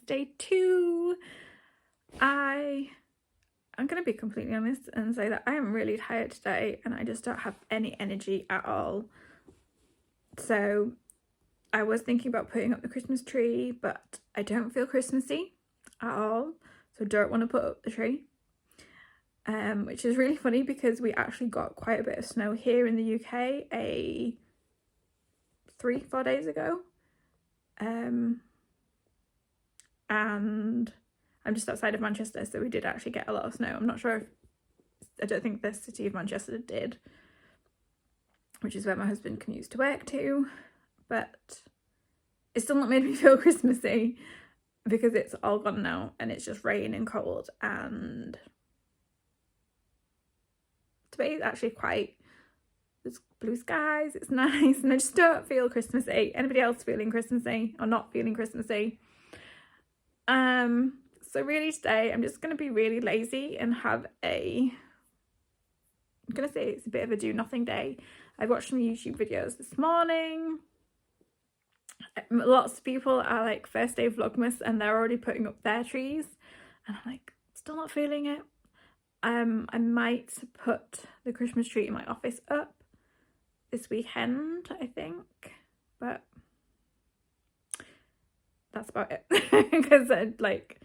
day 2. I'm going to be completely honest and say that I am really tired today and I just don't have any energy at all. So I was thinking about putting up the Christmas tree, but I don't feel Christmassy at all, so don't want to put up the tree. Which is really funny because we actually got quite a bit of snow here in the UK 3-4 days ago. And I'm just outside of Manchester, so we did actually get a lot of snow. I'm not sure if, I don't think the city of Manchester did, which is where my husband commutes to work to, but it's still not made me feel Christmassy because it's all gone now and it's just rain and cold, and today's actually quite, there's blue skies, it's nice, and I just don't feel Christmassy. Anybody else feeling Christmassy or not feeling Christmassy? So really today I'm just going to be really lazy and have I'm going to say it's a bit of a do nothing day. I watched some YouTube videos this morning. Lots of people are like first day Vlogmas and they're already putting up their trees, and I'm like, still not feeling it. I might put the Christmas tree in my office up this weekend, I think, but that's about it. Because like,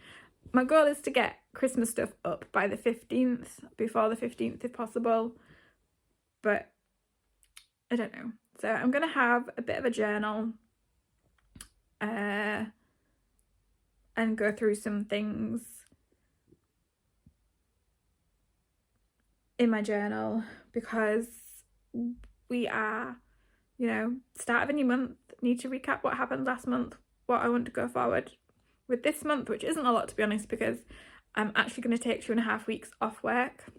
my goal is to get Christmas stuff up by the 15th, before the 15th if possible, but I don't know. So I'm gonna have a bit of a journal and go through some things in my journal, because we are, you know, start of a new month, need to recap what happened last month, what I want to go forward with this month, which isn't a lot to be honest, because I'm actually going to take 2.5 weeks off work,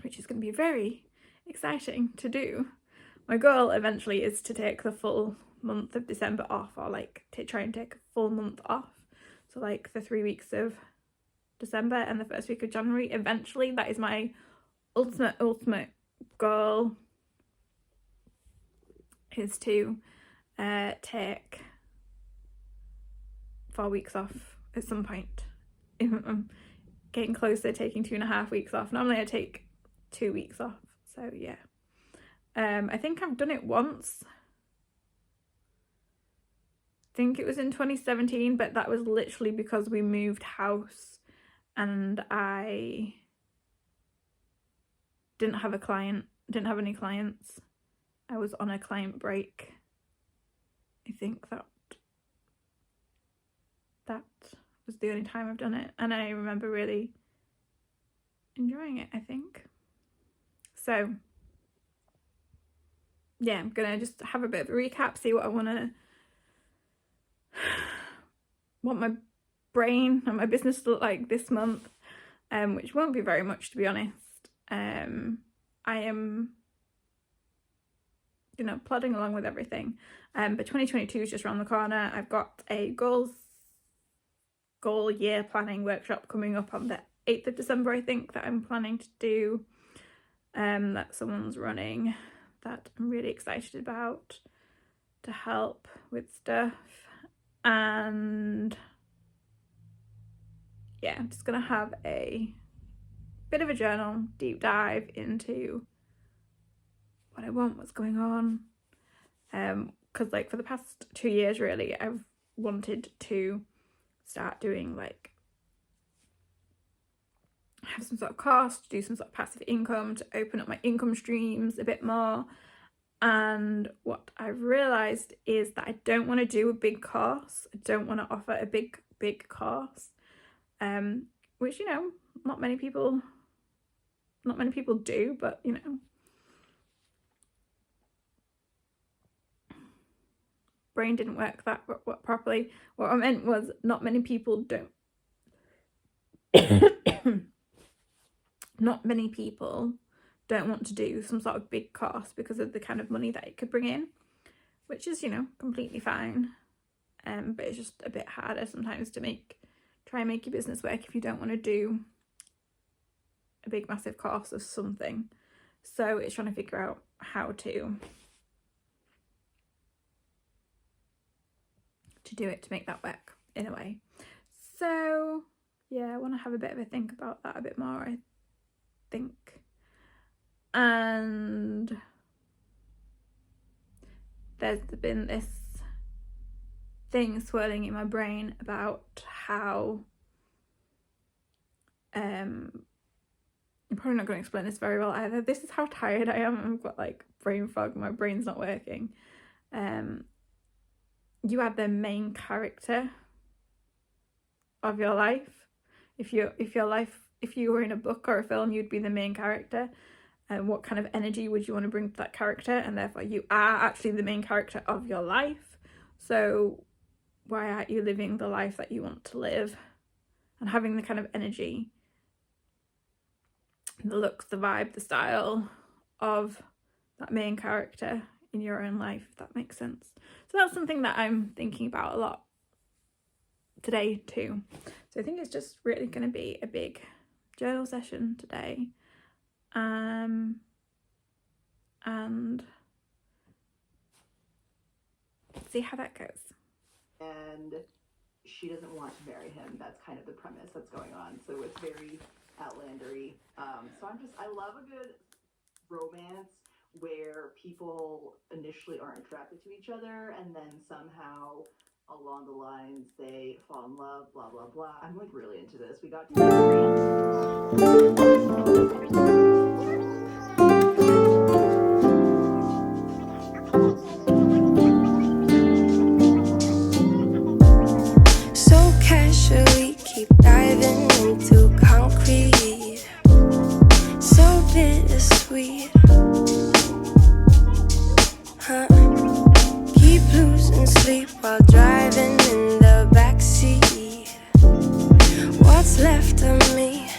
which is going to be very exciting to do. My goal eventually is to take the full month of December off, or like to try and take a full month off, so like the 3 weeks of December and the first week of January. Eventually, that is my ultimate goal, is to take 4 weeks off at some point. I'm getting closer, taking 2.5 weeks off. Normally I take 2 weeks off, so yeah. I think I've done it once. I think it was in 2017, but that was literally because we moved house and I didn't have any clients. I was on a client break. I think that was the only time I've done it, and I remember really enjoying it, I think. So yeah, I'm gonna just have a bit of a recap, see what I want my brain and my business to look like this month, which won't be very much, to be honest. I am, you know, plodding along with everything, but 2022 is just around the corner. I've got a goal year planning workshop coming up on the 8th of December, I think, that I'm planning to do, that someone's running, that I'm really excited about, to help with stuff. And yeah, I'm just gonna have a bit of a journal, deep dive into what I want, what's going on, because like for the past 2 years really I've wanted to start doing, like, have some sort of course, to do some sort of passive income, to open up my income streams a bit more. And what I've realised is that I don't want to do a big course. I don't want to offer a big course, which, you know, not many people do, but you know, brain didn't work that properly. What I meant was, not many people don't not many people don't want to do some sort of big course because of the kind of money that it could bring in, which is, you know, completely fine, but it's just a bit harder sometimes to try and make your business work if you don't want to do a big massive course of something. So it's trying to figure out how to do it to make that work in a way. So yeah, I want to have a bit of a think about that a bit more, I think. And there's been this thing swirling in my brain about how I'm probably not going to explain this very well either. This is how tired I am. I've got like brain fog, my brain's not working. You are the main character of your life. If you were in a book or a film, you'd be the main character. And what kind of energy would you want to bring to that character? And therefore you are actually the main character of your life. So why aren't you living the life that you want to live and having the kind of energy, the looks, the vibe, the style of that main character in your own life, if that makes sense. So that's something that I'm thinking about a lot today too. So I think it's just really going to be a big journal session today. And see how that goes. And she doesn't want to marry him. That's kind of the premise that's going on. So it's very outlandery. So I love a good romance where people initially aren't attracted to each other and then somehow along the lines they fall in love, blah blah blah. I'm like really into this. We got so casually keep diving into concrete, so bittersweet, huh? Keep losing sleep while driving in the backseat. What's left of me?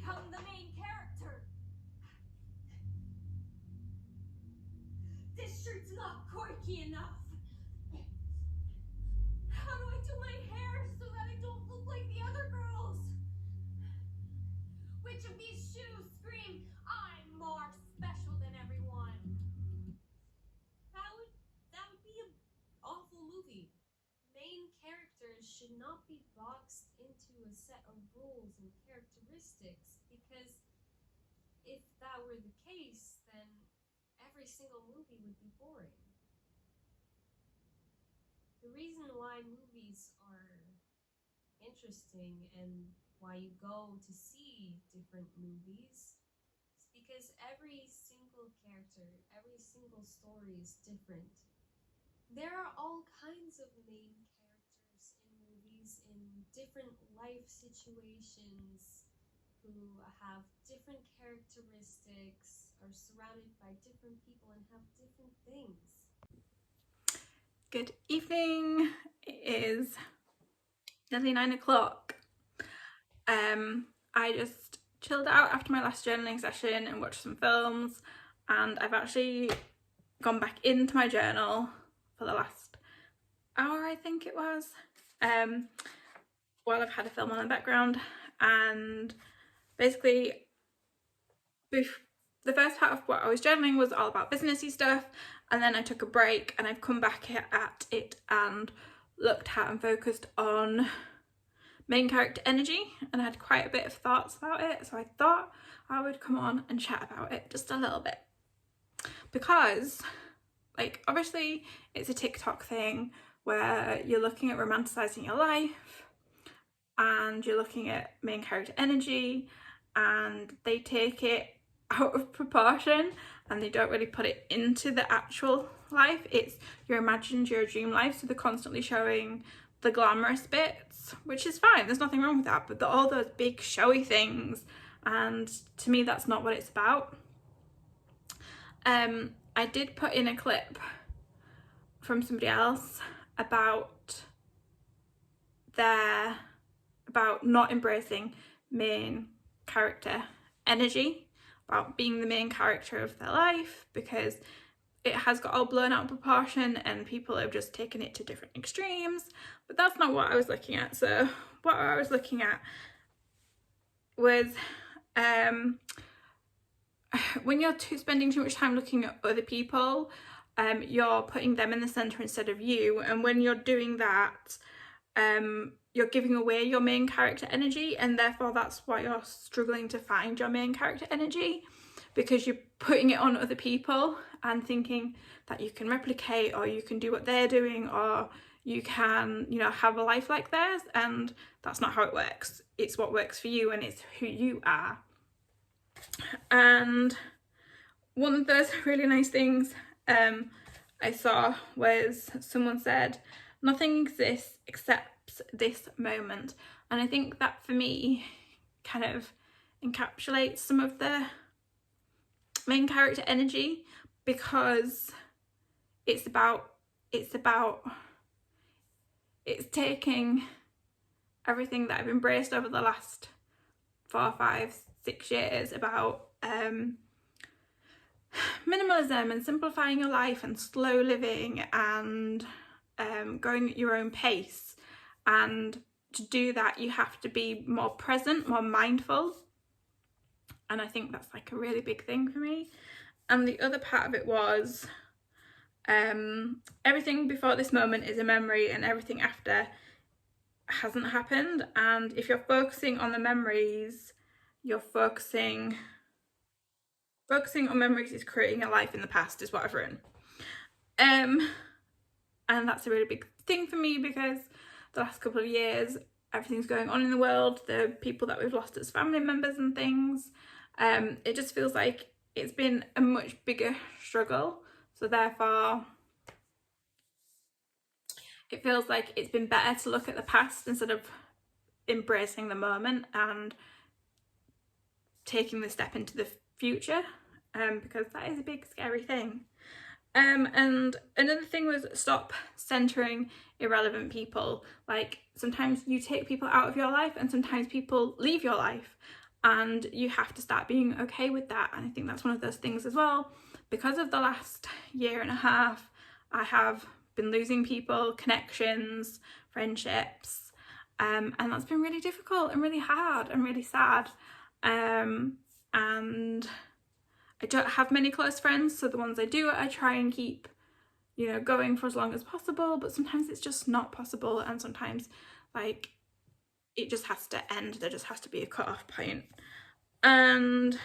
become the main character. This shirt's not quirky enough. How do I do my hair so that I don't look like the other girls? Which of these shoes scream, I'm more special than everyone? That would be an awful movie. Main characters should not be boxed into a set of rules and characteristics, because if that were the case, then every single movie would be boring. The reason why movies are interesting and why you go to see different movies is because every single character, every single story is different. There are all kinds of main characters in movies in different life situations who have different characteristics, are surrounded by different people and have different things. Good evening. It is nearly 9 o'clock. I just chilled out after my last journaling session and watched some films, and I've actually gone back into my journal for the last hour, I think it was, while I've had a film on in the background. And basically the first part of what I was journaling was all about businessy stuff, and then I took a break and I've come back at it and looked at and focused on main character energy, and I had quite a bit of thoughts about it, so I thought I would come on and chat about it just a little bit, because like obviously it's a TikTok thing where you're looking at romanticizing your life and you're looking at main character energy, and they take it out of proportion and they don't really put it into the actual life. It's your imagined, your dream life, so they're constantly showing the glamorous bits, which is fine, there's nothing wrong with that, but all those big showy things, and to me that's not what it's about. I did put in a clip from somebody else about not embracing main character energy, about being the main character of their life, because it has got all blown out of proportion and people have just taken it to different extremes. But that's not what I was looking at. So what I was looking at was when you're spending too much time looking at other people, you're putting them in the center instead of you, and when you're doing that, you're giving away your main character energy, and therefore that's why you're struggling to find your main character energy, because you're putting it on other people and thinking that you can replicate, or you can do what they're doing, or you can, you know, have a life like theirs, and that's not how it works. It's what works for you and it's who you are. And one of those really nice things I saw was someone said, nothing exists except this moment. And I think that for me kind of encapsulates some of the main character energy, because it's taking everything that I've embraced over the last 4, 5, 6 years about minimalism and simplifying your life and slow living and going at your own pace. And to do that you have to be more present, more mindful, and I think that's like a really big thing for me. And the other part of it was everything before this moment is a memory and everything after hasn't happened, and if you're focusing on the memories, you're focusing on memories is creating a life in the past, is what I've written. And that's a really big thing for me, because the last couple of years everything's going on in the world, the people that we've lost as family members and things, it just feels like it's been a much bigger struggle, so therefore it feels like it's been better to look at the past instead of embracing the moment and taking the step into the future, because that is a big scary thing. And another thing was stop centering irrelevant people. Like sometimes you take people out of your life and sometimes people leave your life, and you have to start being okay with that. And I think that's one of those things as well. Because of the last year and a half, I have been losing people, connections, friendships, and that's been really difficult and really hard and really sad. And I don't have many close friends, so the ones I do, I try and keep, you know, going for as long as possible, but sometimes it's just not possible, and sometimes like it just has to end. There just has to be a cut-off point. And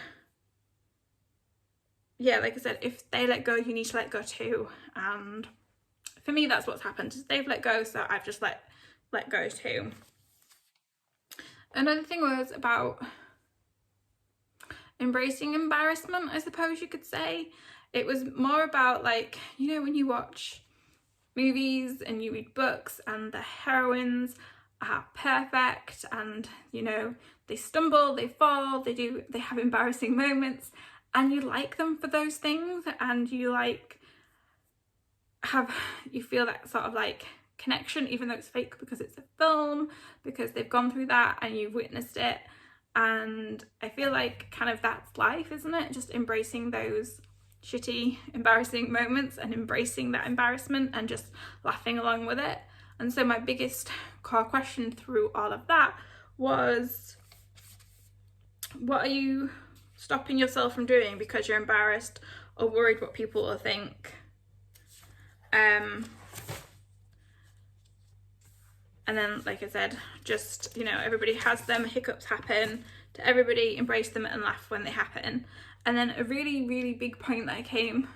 yeah, like I said, if they let go, you need to let go too. And for me, that's what's happened. They've let go, so I've just let go too. Another thing was about embracing embarrassment, I suppose you could say. It was more about, like, you know, when you watch movies and you read books and the heroines are perfect, and, you know, they stumble, they fall, they have embarrassing moments, and you like them for those things, and you like you feel that sort of like connection, even though it's fake because it's a film, because they've gone through that and you've witnessed it. And I feel like kind of that's life, isn't it? Just embracing those shitty, embarrassing moments and embracing that embarrassment and just laughing along with it. And so my biggest core question through all of that was, what are you stopping yourself from doing because you're embarrassed or worried what people will think? And then, like I said, just, you know, everybody has them, hiccups happen to everybody, embrace them and laugh when they happen. And then a really, really big point that I came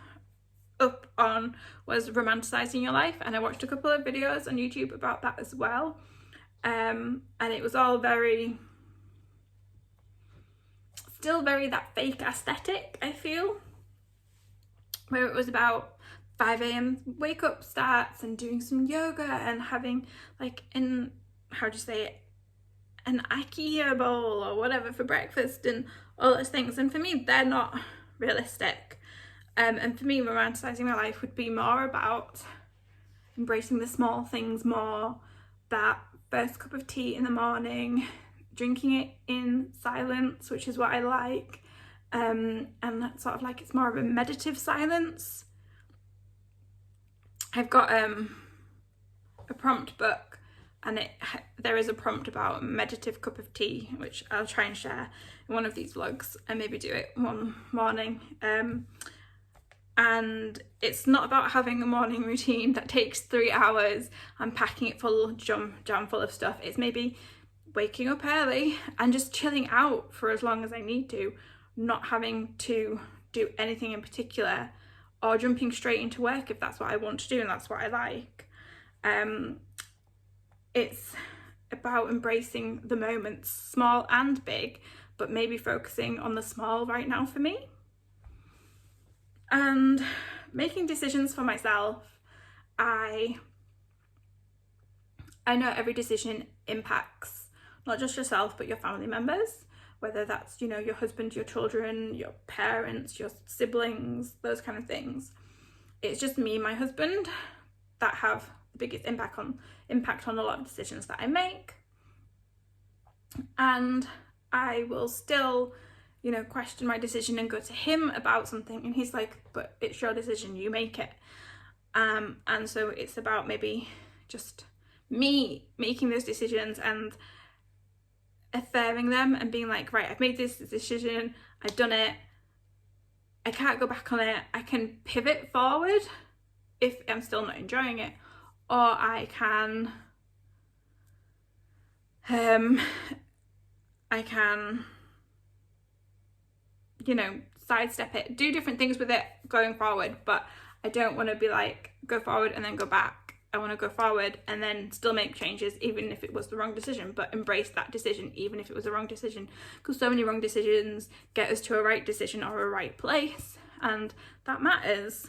up on was romanticizing your life, and I watched a couple of videos on YouTube about that as well. And it was all still very that fake aesthetic, I feel, where it was about 5 a.m. wake up starts and doing some yoga and having like an IKEA bowl or whatever for breakfast and all those things. And for me, they're not realistic. And for me, romanticizing my life would be more about embracing the small things more, that first cup of tea in the morning, drinking it in silence, which is what I like. And that's sort of like, it's more of a meditative silence. I've got a prompt book, and there is a prompt about a meditative cup of tea, which I'll try and share in one of these vlogs and maybe do it one morning. And it's not about having a morning routine that takes 3 hours and packing it full, jam full of stuff. It's maybe waking up early and just chilling out for as long as I need to, not having to do anything in particular, or jumping straight into work if that's what I want to do and that's what I like. It's about embracing the moments, small and big, but maybe focusing on the small right now for me. And making decisions for myself. I know every decision impacts not just yourself, but your family members, whether that's, you know, your husband, your children, your parents, your siblings, those kind of things. It's just me and my husband that have the biggest impact on a lot of decisions that I make. And I will still, you know, question my decision and go to him about something, and he's like, but it's your decision, you make it. And so it's about maybe just me making those decisions and affirming them and being like, right, I've made this decision, I've done it, I can't go back on it. I can pivot forward if I'm still not enjoying it, or I can you know, sidestep it, do different things with it going forward. But I don't want to be like, go forward and then go back. I want to go forward and then still make changes, even if it was the wrong decision, but embrace that decision even if it was the wrong decision, because so many wrong decisions get us to a right decision or a right place, and that matters.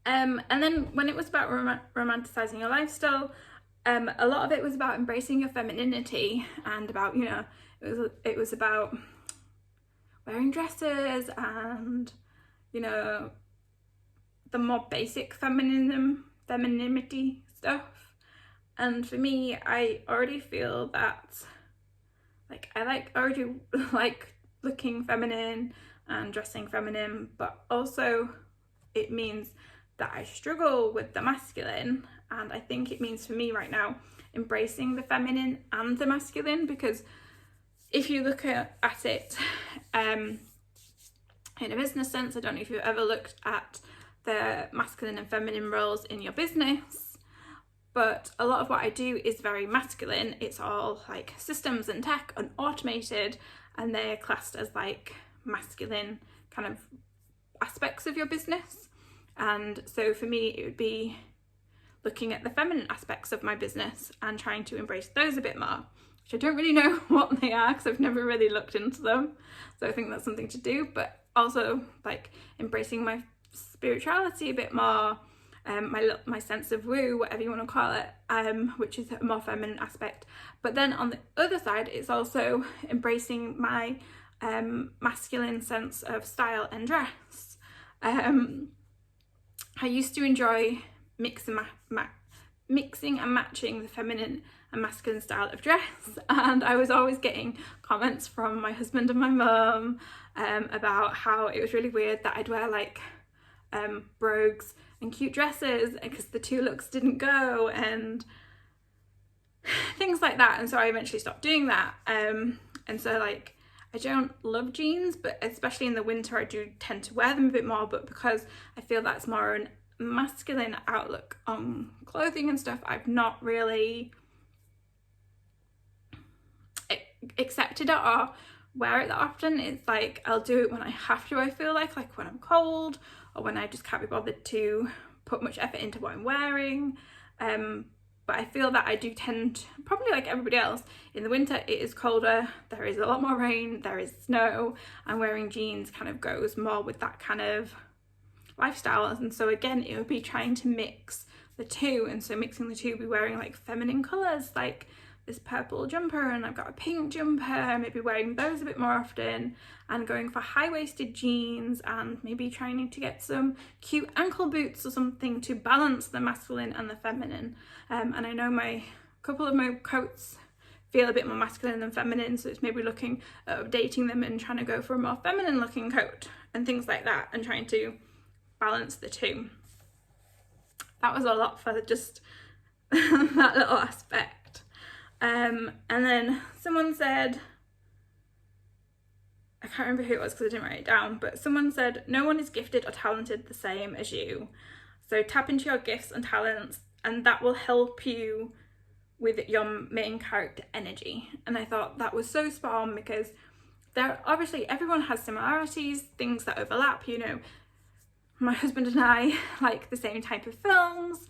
And then when it was about romanticizing your lifestyle, a lot of it was about embracing your femininity, and about, you know, it was about wearing dresses and, you know, the more basic femininity stuff. And for me, I already feel that like I already like looking feminine and dressing feminine, but also it means that I struggle with the masculine. And I think it means for me right now embracing the feminine and the masculine, because if you look at it in a business sense, I don't know if you've ever looked at the masculine and feminine roles in your business, but a lot of what I do is very masculine. It's all like systems and tech and automated, and they're classed as like masculine kind of aspects of your business. And so for me, it would be looking at the feminine aspects of my business and trying to embrace those a bit more, which I don't really know what they are because I've never really looked into them. So I think that's something to do, but also like embracing my spirituality a bit more, my sense of woo, whatever you want to call it, which is a more feminine aspect. But then on the other side, it's also embracing my masculine sense of style and dress. I used to enjoy mixing and matching the feminine and masculine style of dress, and I was always getting comments from my husband and my mum about how it was really weird that I'd wear like brogues and cute dresses because the two looks didn't go and things like that. And so I eventually stopped doing that, and so like I don't love jeans, but especially in the winter I do tend to wear them a bit more, but because I feel that's more an masculine outlook on clothing and stuff, I've not really accepted it or wear it that often. It's like I'll do it when I have to, I feel like when I'm cold or when I just can't be bothered to put much effort into what I'm wearing. But I feel that I do tend, probably like everybody else, in the winter it is colder, there is a lot more rain, there is snow, and wearing jeans kind of goes more with that kind of lifestyle. And so again, it would be trying to mix the two, and so mixing the two would be wearing like feminine colours, like this purple jumper, and I've got a pink jumper, maybe wearing those a bit more often, and going for high-waisted jeans, and maybe trying to get some cute ankle boots or something to balance the masculine and the feminine. And I know a couple of my coats feel a bit more masculine than feminine, so it's maybe looking at updating them and trying to go for a more feminine looking coat and things like that, and trying to balance the two. That was a lot for just that little aspect. And then someone said, I can't remember who it was because I didn't write it down, but someone said, no one is gifted or talented the same as you. So tap into your gifts and talents, and that will help you with your main character energy. And I thought that was so spot on, because there obviously everyone has similarities, things that overlap. You know, my husband and I like the same type of films.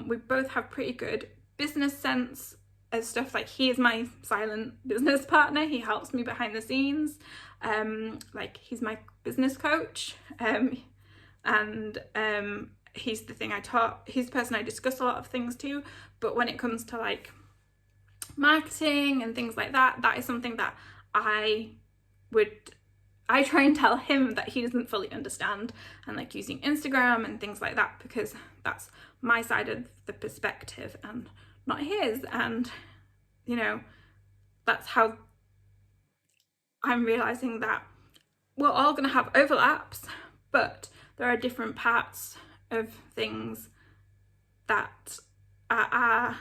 We both have pretty good business sense as stuff. Like, he is my silent business partner, he helps me behind the scenes, like he's my business coach, and he's the person I discuss a lot of things to. But when it comes to like marketing and things like that, that is something that I try and tell him that he doesn't fully understand, and like using Instagram and things like that, because that's my side of the perspective and not his. And you know, that's how I'm realizing that we're all going to have overlaps, but there are different parts of things that are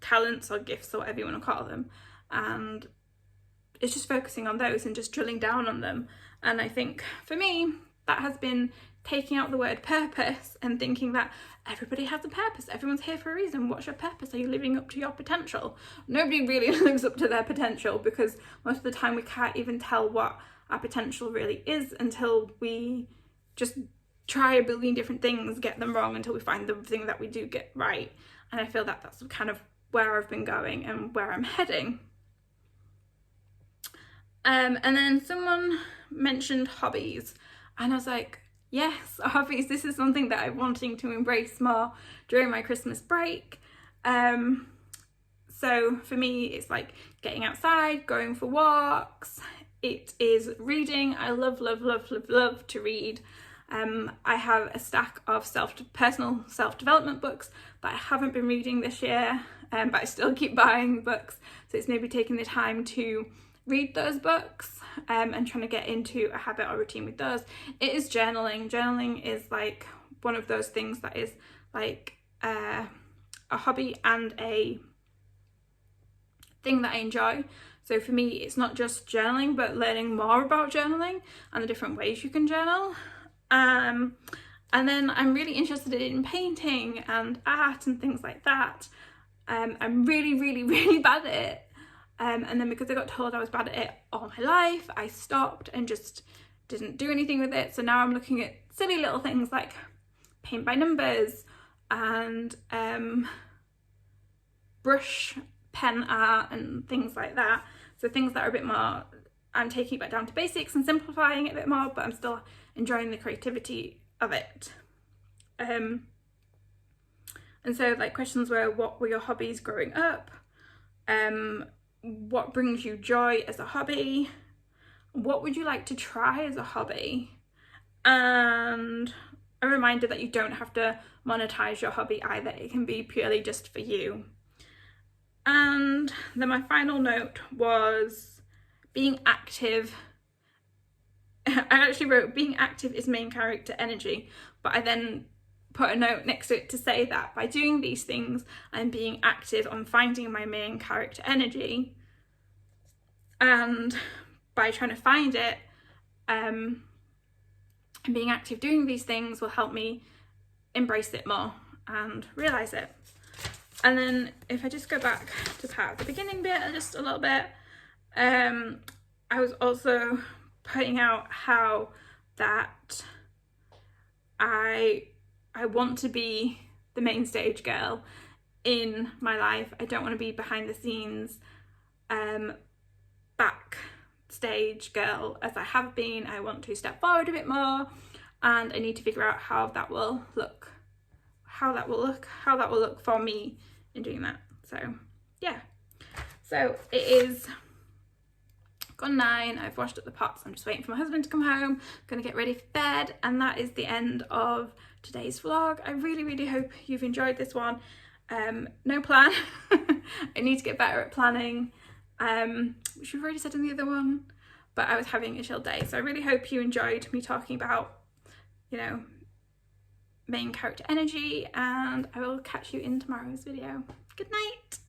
talents or gifts or whatever you want to call them, and it's just focusing on those and just drilling down on them. And I think for me that has been taking out the word purpose and thinking that everybody has a purpose, everyone's here for a reason. What's your purpose? Are you living up to your potential? Nobody really lives up to their potential, because most of the time we can't even tell what our potential really is until we just try a billion different things, get them wrong, until we find the thing that we do get right. And I feel that that's kind of where I've been going and where I'm heading. And then someone mentioned hobbies, and I was like, yes, hobbies, this is something that I'm wanting to embrace more during my Christmas break. So for me, it's like getting outside, going for walks, it is reading. I love to read. I have a stack of personal self-development books that I haven't been reading this year, but I still keep buying books. So it's maybe taking the time to read those books and trying to get into a habit or routine with those. It is journaling. Journaling is like one of those things that is like a hobby and a thing that I enjoy. So for me, it's not just journaling, but learning more about journaling and the different ways you can journal. And then I'm really interested in painting and art and things like that. I'm really bad at it. And then because I got told I was bad at it all my life, I stopped and just didn't do anything with it. So now I'm looking at silly little things like paint by numbers and brush pen art and things like that. So things that are a bit more, I'm taking it back down to basics and simplifying it a bit more, but I'm still enjoying the creativity of it. And so like questions were, what were your hobbies growing up? What brings you joy as a hobby? What would you like to try as a hobby? And a reminder that you don't have to monetize your hobby either. It can be purely just for you. And then my final note was being active. I actually wrote being active is main character energy, but I then put a note next to it to say that by doing these things, I'm being active on finding my main character energy. And by trying to find it, and being active doing these things will help me embrace it more and realize it. And then if I just go back to part of the beginning bit just a little bit, I was also putting out how that I want to be the main stage girl in my life. I don't want to be behind the scenes, backstage girl as I have been. I want to step forward a bit more, and I need to figure out how that will look for me in doing that. So yeah, so it is gone 9. I've washed up the pots. I'm just waiting for my husband to come home. I'm gonna get ready for bed, and that is the end of today's vlog. I really hope you've enjoyed this one. No plan. I need to get better at planning, which we've already said in the other one, but I was having a chill day. So I really hope you enjoyed me talking about, you know, main character energy, and I will catch you in tomorrow's video. Good night.